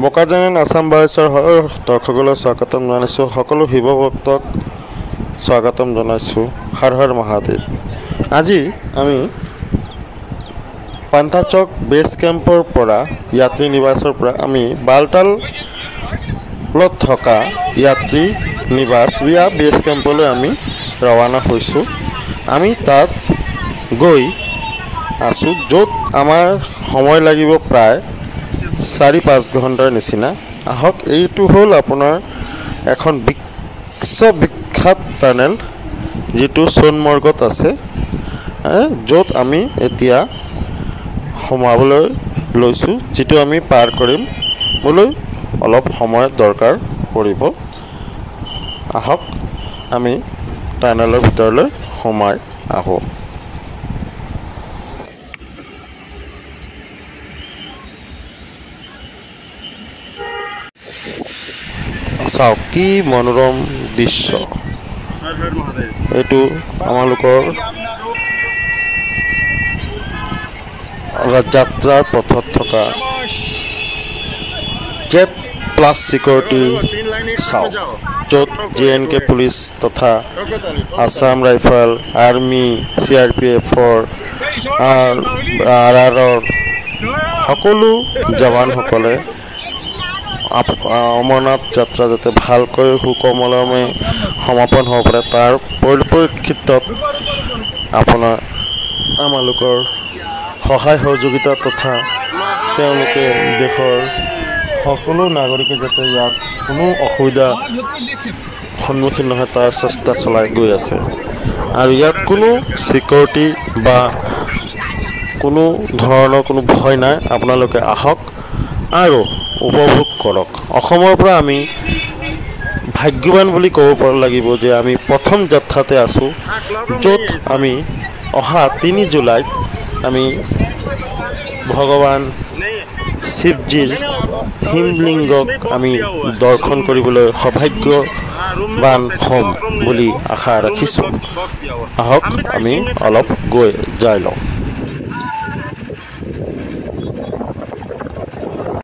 বোকাজানেন আসাম ভয়েসৰ দৰ্শকলৈ স্বাগতম জনাইছোঁ। সকলো শিৱ ভক্তক স্বাগতম জনাইছোঁ। হৰ হৰ মহাদেৱ। আজি আমি পান্থাচক বেছ কেম্পৰ পৰা যাত্ৰী নিবাসৰ পৰা আমি বালতালত থকা যাত্ৰী নিবাস বিয়া বেছ কেম্পলৈ আমি ৰৱানা হৈছোঁ। আমি তাত গৈ আছোঁ, য'ত আমাৰ সময় লাগিব প্ৰায় 4-5 ঘণ্টাৰ নিচিনা। আহক, এইটো হ'ল আপোনাৰ এখন বিশ্ববিখ্যাত টানেল, যিটো সোণমৰ্গত আছে, য'ত আমি এতিয়া সোমাবলৈ লৈছোঁ, যিটো আমি পাৰ কৰিম বোলৈ অলপ সময় দৰকাৰ পৰিব। আহক, আমি টানেলৰ ভিতৰলৈ সোমাই আহোঁ। চাওক কি মনোৰম দৃশ্য। এইটো আমালোকৰ যাত্ৰাৰ পথত থকা জেড প্লাছ চিকিউৰিটি চাওক, য'ত JNK পুলিচ তথা আসাম ৰাইফল, আৰ্মি, CRPFৰ RRৰ সকলো জৱানসকলে অমৰনাথ যাত্ৰা যাতে ভালকৈ সুকমলমে সমাপন হ'ব পাৰে, তাৰ পৰিপ্ৰেক্ষিতত আপোনাৰ আমালোকৰ সহায় সহযোগিতা তথা তেওঁলোকে দেশৰ সকলো নাগৰিকে যাতে ইয়াত কোনো অসুবিধা সন্মুখীন নহয় তাৰ চেষ্টা চলাই গৈ আছে। আৰু ইয়াত কোনো চিকিউৰিটি বা কোনো ধৰণৰ কোনো ভয় নাই। আপোনালোকে আহক আৰু উপভোগ কৰক। অসমৰ পৰা আমি ভাগ্যৱান বুলি ক'ব লাগিব যে আমি প্ৰথম যাত্ৰাতে আছোঁ, য'ত আমি অহা 3 জুলাইত আমি ভগৱান শিৱজীৰ হিমলিংগক আমি দৰ্শন কৰিবলৈ সৌভাগ্যৱান হ'ম বুলি আশা ৰাখিছোঁ। আহক, আমি অলপ গৈ যাই লওঁ।